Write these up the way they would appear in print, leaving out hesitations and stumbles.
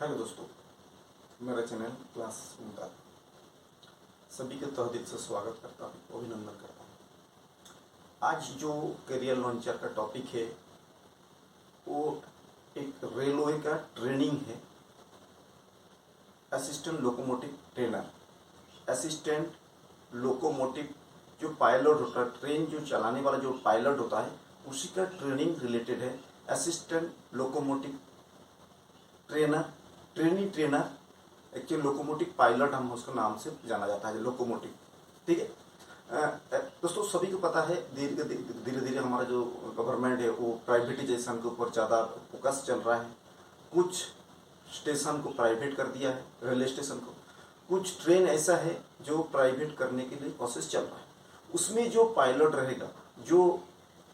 Hello दोस्तों, मेरा channel class उनका सभी के तहे दिल से स्वागत करता हूँ, अभिनंदन करता हूँ। आज जो करियर लॉन्चर का टॉपिक है वो एक रेलवे का ट्रेनिंग है। Assistant locomotive trainer, assistant locomotive जो पायलट होता है, ट्रेन जो चलाने वाला जो पायलट होता है उसी का ट्रेनिंग रिलेटेड है। Assistant locomotive trainer, trainer actually locomotive pilot हम उसका नाम से जाना जाता है, लोकोमोटिव। ठीक है दोस्तों, सभी को पता है धीरे धीरे हमारा जो गवर्नमेंट है वो प्राइवेटाइजेशन के ऊपर ज़्यादा फोकस चल रहा है। कुछ स्टेशन को प्राइवेट कर दिया है, रेलवे स्टेशन को। कुछ ट्रेन ऐसा है जो प्राइवेट करने के लिए प्रोसेस चल रहा है। उसमें जो पायलट रहेगा, जो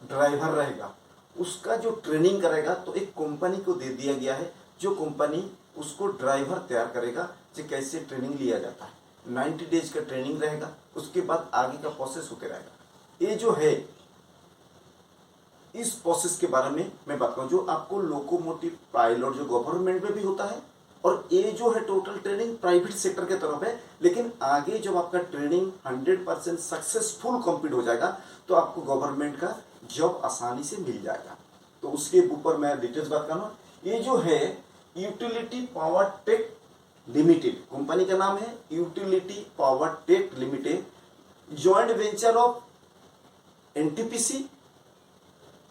ड्राइवर रहेगा, उसका जो ट्रेनिंग करेगा तो एक कंपनी को दे दिया गया है, जो कंपनी उसको ड्राइवर तैयार करेगा कि कैसे ट्रेनिंग लिया जाता है। 90 डेज का ट्रेनिंग रहेगा, उसके बाद आगे का प्रोसेस होते रहेगा। ये जो है इस प्रोसेस के बारे में मैं बात करूँ, जो आपको लोकोमोटिव पायलट जो गवर्नमेंट में भी होता है और ये जो है टोटल ट्रेनिंग प्राइवेट सेक्टर के तरफ है। लेकिन आगे जब आपका ट्रेनिंग 100% सक्सेसफुल कंप्लीट हो जाएगा तो आपको गवर्नमेंट का जॉब आसानी से मिल जाएगा। तो उसके ऊपर मैं डिटेल्स बात करूँ। ये जो है utility power take limited, company का नाम है utility power take Limited, joint venture of NTPC,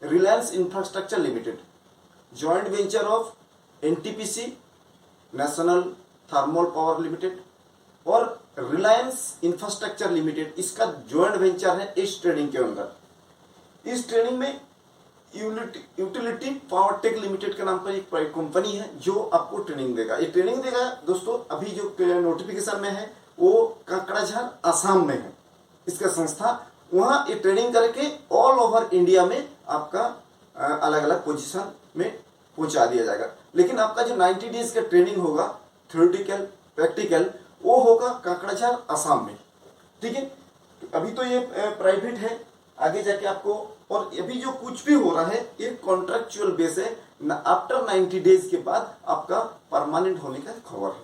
Reliance Infrastructure Limited, joint venture of NTPC, National Thermal Power Limited और रिलायंस इंफ्रास्ट्रक्चर लिमिटेड। इसका जॉइंट वेंचर है इस ट्रेनिंग के अंदर। इस ट्रेनिंग में यूटिलिटी पावर टेक लिमिटेड के नाम पर एक प्राइवेट कंपनी है जो आपको ट्रेनिंग देगा। ये ट्रेनिंग देगा दोस्तों, अभी जो नोटिफिकेशन में है वो ककड़ाझार आसाम में है इसका संस्था। वहाँ ये ट्रेनिंग करके ऑल ओवर इंडिया में आपका अलग अलग पोजीशन में पहुंचा दिया जाएगा। लेकिन आपका जो 90 डेज का ट्रेनिंग होगा, थ्योरेटिकल प्रैक्टिकल, वो होगा ककड़ाझार आसाम में। ठीक है, अभी तो ये प्राइवेट है, आगे जाके आपको, और अभी जो कुछ भी हो रहा है ये कॉन्ट्रेक्चुअल बेस है। आफ्टर 90 डेज के बाद आपका परमानेंट होने का खबर है।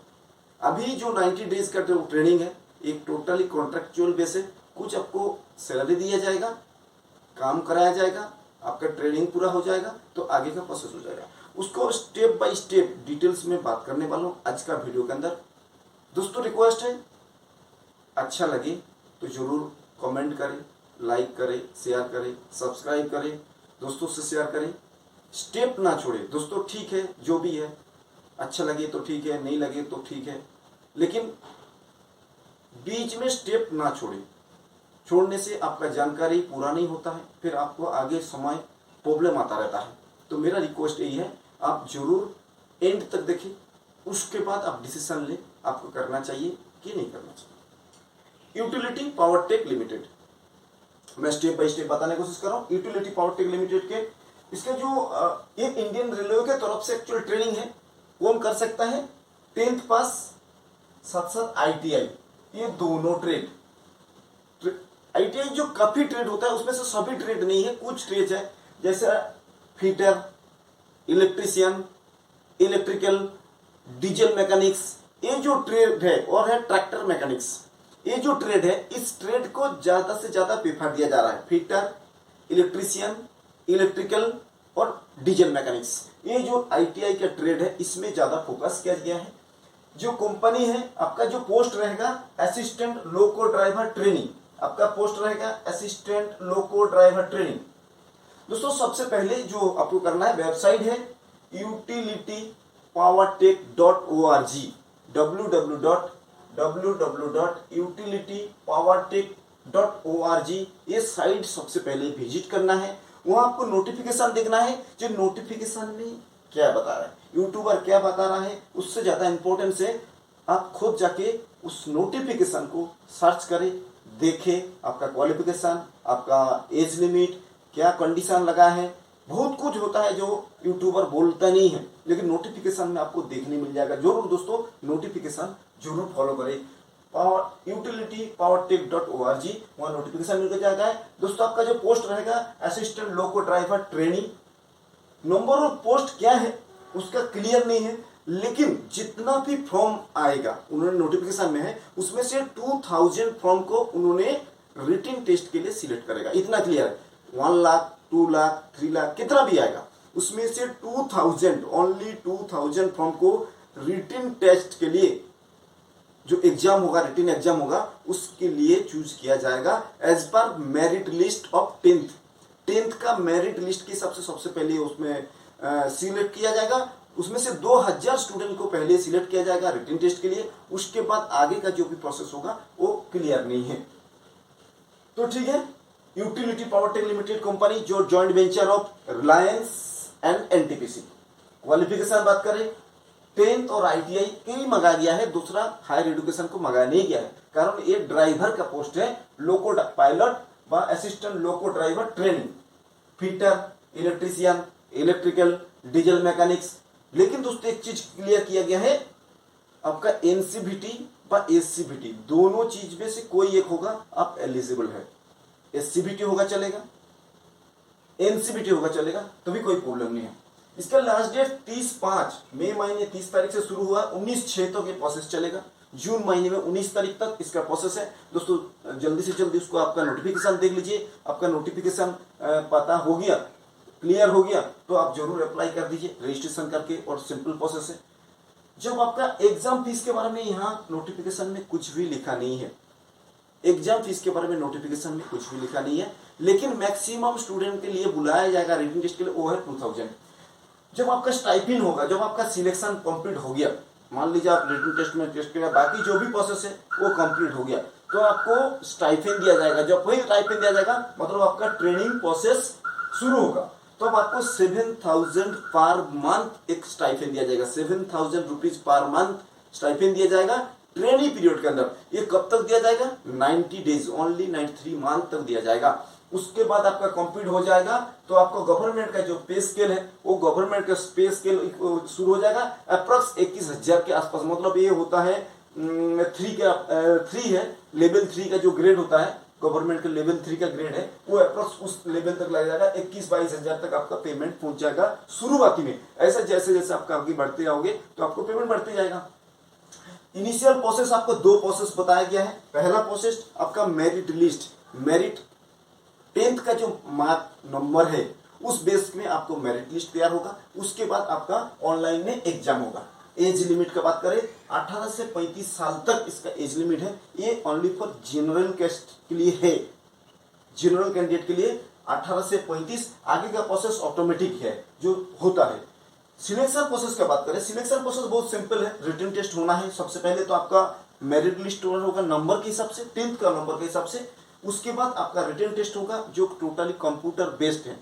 अभी जो 90 डेज का जो ट्रेनिंग है एक टोटली कॉन्ट्रेक्चुअल बेस है। कुछ आपको सैलरी दिया जाएगा, काम कराया जाएगा, आपका ट्रेनिंग पूरा हो जाएगा तो आगे का प्रोसेस हो जाएगा। उसको स्टेप बाय स्टेप डिटेल्स में बात करने वाला हूँ आज का वीडियो के अंदर। दोस्तों रिक्वेस्ट है, अच्छा लगे तो जरूर कमेंट करें, लाइक करें, शेयर करें, सब्सक्राइब करें, दोस्तों से शेयर करें, स्टेप ना छोड़े दोस्तों। ठीक है, जो भी है अच्छा लगे तो ठीक है, नहीं लगे तो ठीक है, लेकिन बीच में स्टेप ना छोड़े। छोड़ने से आपका जानकारी पूरा नहीं होता है, फिर आपको आगे समय प्रॉब्लम आता रहता है। तो मेरा रिक्वेस्ट यही है, आप जरूर एंड तक देखें, उसके बाद आप डिसीजन लें आपको करना चाहिए कि नहीं करना चाहिए। यूटिलिटी पावर टेक लिमिटेड, मैं स्टेप बाय स्टेप बताने की कोशिश कर रहा हूँ। यूटिलिटी पावर टेक लिमिटेड के इसका जो ये इंडियन रेलवे के तरफ से एक्चुअल ट्रेनिंग है। कौन कर सकता है? 10th पास, साथ साथ ITI, ये दोनों ट्रेड। ITI जो काफी ट्रेड होता है उसमें से सभी ट्रेड नहीं है, कुछ ट्रेड है जैसे fitter, electrician, electrical, diesel mechanics, ये जो ट्रेड है, और है ट्रैक्टर मैकेनिक्स। ये जो ट्रेड है इस ट्रेड को ज्यादा से ज्यादा प्रेफर दिया जा रहा है। फिटर, इलेक्ट्रीशियन, इलेक्ट्रिकल और डीजल मैकेनिक्स, ये जो ITI का ट्रेड है इसमें ज्यादा फोकस किया गया है। जो कंपनी है, आपका जो पोस्ट रहेगा असिस्टेंट लोको ड्राइवर ट्रेनिंग, आपका पोस्ट रहेगा असिस्टेंट लोको ड्राइवर ट्रेनिंग। दोस्तों सबसे पहले जो आपको करना है, वेबसाइट है utilitypowertech.org, www.utilitypowertech.org, ये साइट सबसे पहले विजिट करना है। वहां आपको नोटिफिकेशन देखना है, जो नोटिफिकेशन में क्या बता रहा है, यूट्यूबर क्या बता रहा है, उससे ज्यादा इंपॉर्टेंस है आप खुद जाके उस नोटिफिकेशन को सर्च करें, देखें आपका क्वालिफिकेशन, आपका एज लिमिट, क्या कंडीशन लगा है। बहुत कुछ होता है जो यूट्यूबर बोलता नहीं है, लेकिन नोटिफिकेशन में आपको देखने मिल जाएगा। जरूर दोस्तों नोटिफिकेशन जरूर फॉलो करें। utilitypowertech.org, वहाँ नोटिफिकेशन मिल जाएगा। दोस्तों आपका जो पोस्ट रहेगा assistant loco driver training, number of post क्या है उसका क्लियर नहीं है, लेकिन जितना भी फॉर्म आएगा उन्होंने नोटिफिकेशन में है, उसमें से 2000 फॉर्म को उन्होंने रिटन टेस्ट के लिए सिलेक्ट करेगा। इतना क्लियर है। 1 लाख, 2 लाख, 3 लाख, कितना भी आएगा उसमें से 2000, ओनली 2000 फॉर्म को रिटन टेस्ट के लिए जो एग्जाम होगा, रिटन एग्जाम होगा, उसके लिए चूज किया जाएगा as per merit list of 10th का मेरिट लिस्ट के हिसाब से सबसे पहले उसमें सिलेक्ट किया जाएगा। उसमें से 2000 स्टूडेंट को पहले सिलेक्ट किया जाएगा रिटन टेस्ट के लिए। उसके बाद आगे का जो भी प्रोसेस होगा वो क्लियर नहीं है। तो ठीक है, utility power take limited company जो joint venture of Reliance and NTPC. Qualification बात करें, 10th और आईटीआई ही मंगा गया है, दूसरा हायर एजुकेशन को मंगा नहीं गया है। कारण ये ड्राइवर का पोस्ट है, लोको पायलट व assistant loco driver training, fitter, electrician, electrical, diesel mechanics. लेकिन दोस्तों एक चीज क्लियर किया गया है, आपका एनसीबीटी व एससीबीटी दोनों चीज में से कोई एक होगा आप एलिजिबल है। एससीबीटी होगा चलेगा, एनसीबीटी होगा चलेगा, तो भी कोई प्रॉब्लम नहीं है। इसका लास्ट डेट 30/5 मई महीने 30 तारीख से शुरू हुआ, 19/6 तक ये प्रोसेस चलेगा। जून महीने में 19 तारीख तक इसका प्रोसेस है। दोस्तों जल्दी से जल्दी उसको आपका नोटिफिकेशन देख लीजिए। आपका नोटिफिकेशन पता हो गया, क्लियर हो गया, तो आप जरूर अप्लाई कर दीजिए रजिस्ट्रेशन करके, और सिंपल प्रोसेस है। जब आपका एग्जाम फीस के बारे में यहाँ नोटिफिकेशन में कुछ भी लिखा नहीं है, एग्जाम फीस के बारे में नोटिफिकेशन में कुछ भी लिखा नहीं है, लेकिन मैक्सिमम स्टूडेंट के लिए बुलाया जाएगा रिटन टेस्ट के लिए, वो है 2000। जब आपका स्टाइपेंड होगा, जब आपका सिलेक्शन कंप्लीट हो गया, मान लीजिए आप रिटन टेस्ट में टेस्ट किया, बाकी जो भी प्रोसेस है वो कंप्लीट हो गया, तो आपको स्टाइपेंड दिया जाएगा। जब वही स्टाइपेंड दिया जाएगा मतलब आपका ट्रेनिंग प्रोसेस शुरू होगा, तो अब आपको 7000 पर मंथ एक स्टाइपेंड दिया जाएगा। 7000 रुपीज पर मंथ स्टाइपेंड दिया जाएगा ट्रेनिंग पीरियड के अंदर। ये कब तक दिया जाएगा? 90 डेज, ओनली 93 मंथ तक दिया जाएगा। उसके बाद आपका कंप्लीट हो जाएगा तो आपको गवर्नमेंट का जो पे स्केल है वो गवर्नमेंट का पे स्केल शुरू हो जाएगा अप्रॉक्स 21,000 के आसपास। मतलब ये होता है 3 है, लेवल 3 का जो ग्रेड होता है गवर्नमेंट का, लेवल 3 का ग्रेड है, वो अप्रॉक्स उस लेवल तक लग जाएगा। 21-22 हजार तक आपका पेमेंट पहुंच जाएगा शुरुआती में। ऐसा जैसे जैसे आपका आगे बढ़ते जाओगे तो आपको पेमेंट बढ़ते जाएगा। इनिशियल प्रोसेस आपको 2 प्रोसेस बताया गया है। पहला प्रोसेस आपका मेरिट लिस्ट, मेरिट 10th का जो मार्क नंबर है उस बेस में आपको मेरिट लिस्ट तैयार होगा। उसके बाद आपका ऑनलाइन में एग्जाम होगा। एज लिमिट का बात करें 18 से 35 साल तक इसका एज लिमिट है। ये ओनली फॉर जनरल कैस्ट के लिए है, जनरल कैंडिडेट के लिए 18 से 35। आगे का प्रोसेस ऑटोमेटिक है जो होता है। सिलेक्शन प्रोसेस का बात करें, सिलेक्शन प्रोसेस बहुत सिंपल है। रिटन टेस्ट होना है सबसे पहले, तो आपका मेरिट लिस्ट होगा नंबर के हिसाब से, 10th का नंबर के हिसाब से। उसके बाद आपका रिटन टेस्ट होगा जो टोटली कंप्यूटर बेस्ड है,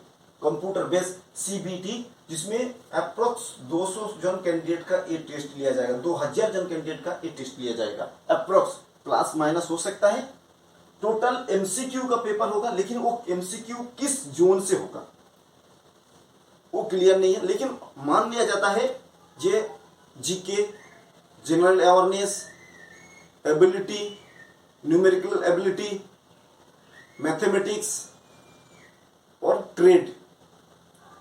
कंप्यूटर बेस्ड सीबीटी, जिसमें अप्रोक्स 200 जन कैंडिडेट का ये टेस्ट लिया जाएगा। 2000 जन कैंडिडेट का ये टेस्ट लिया जाएगा अप्रोक्स, प्लस माइनस हो सकता है। टोटल एमसीक्यू का पेपर होगा, लेकिन वो एमसीक्यू किस जोन से होगा वो क्लियर नहीं है। लेकिन मान लिया जाता है J GK, general awareness, ability, numerical ability, mathematics और ट्रेड,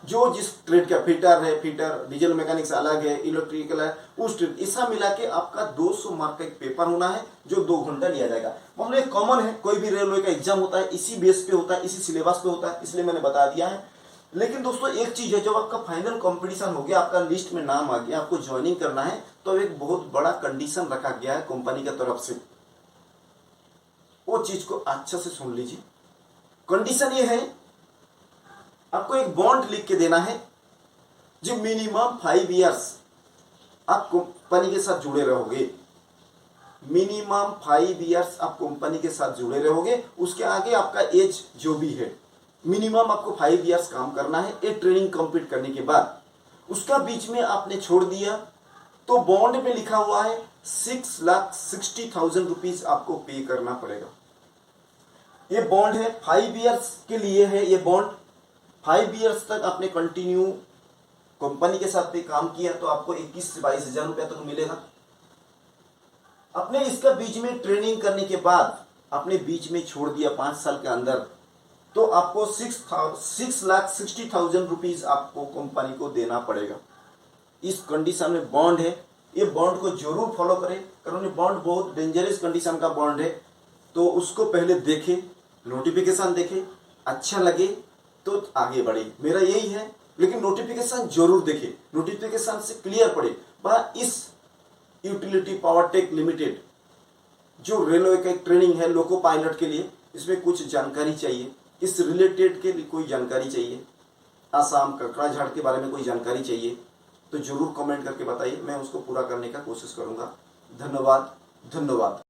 जो जिस ट्रेड का फिटर है, फिटर, डीजल मैकेनिक्स अलग है, इलेक्ट्रिकल है, उस ट्रेड, ऐसा मिला के आपका 200 मार्क का एक पेपर होना है जो 2 घंटा लिया जाएगा। मतलब एक कॉमन है, कोई भी रेलवे का एग्जाम होता है इसी बेस पे होता है, इसी सिलेबस पे होता है, इसलिए मैंने बता दिया है। लेकिन दोस्तों एक चीज है, जब आपका फाइनल कंपटीशन हो गया, आपका लिस्ट में नाम आ गया, आपको ज्वाइनिंग करना है, तो एक बहुत बड़ा कंडीशन रखा गया है कंपनी की तरफ से। वो चीज को अच्छा से सुन लीजिए। कंडीशन ये है, आपको एक बॉन्ड लिख के देना है जो मिनिमम 5 इयर्स आप कंपनी के साथ जुड़े रहोगे। मिनिमम 5 इयर्स आप कंपनी के साथ जुड़े रहोगे। उसके आगे आपका एज जो भी है, मिनिमम आपको 5 इयर्स काम करना है। ये ट्रेनिंग कंप्लीट करने के बाद उसका बीच में आपने छोड़ दिया तो बॉन्ड में लिखा हुआ है 6,60,000 रुपीज आपको पे करना पड़ेगा। ये बॉन्ड है 5 इयर्स के लिए है। ये बॉन्ड 5 इयर्स तक आपने कंटिन्यू कंपनी के साथ पे काम किया तो आपको 21 से 22 हजार रुपया तक मिलेगा। अपने इसका बीच में ट्रेनिंग करने के बाद आपने बीच में छोड़ दिया 5 साल के अंदर, तो आपको 6,60,000 रुपीज आपको कंपनी को देना पड़ेगा। इस कंडीशन में बॉन्ड है, ये बॉन्ड को जरूर फॉलो करें, कारण ये बॉन्ड बहुत डेंजरस कंडीशन का बॉन्ड है। तो उसको पहले देखें, नोटिफिकेशन देखें, अच्छा लगे तो आगे बढ़े, मेरा यही है। लेकिन नोटिफिकेशन जरूर देखें, नोटिफिकेशन से क्लियर पड़े बड़ा इस यूटिलिटी पावरटेक लिमिटेड जो रेलवे का एक ट्रेनिंग है लोको पायलट के लिए, इसमें कुछ जानकारी चाहिए, इस रिलेटेड के लिए कोई जानकारी चाहिए, आसाम ककड़ाझाड़ के बारे में कोई जानकारी चाहिए तो जरूर कमेंट करके बताइए, मैं उसको पूरा करने का कोशिश करूंगा। धन्यवाद। धन्यवाद।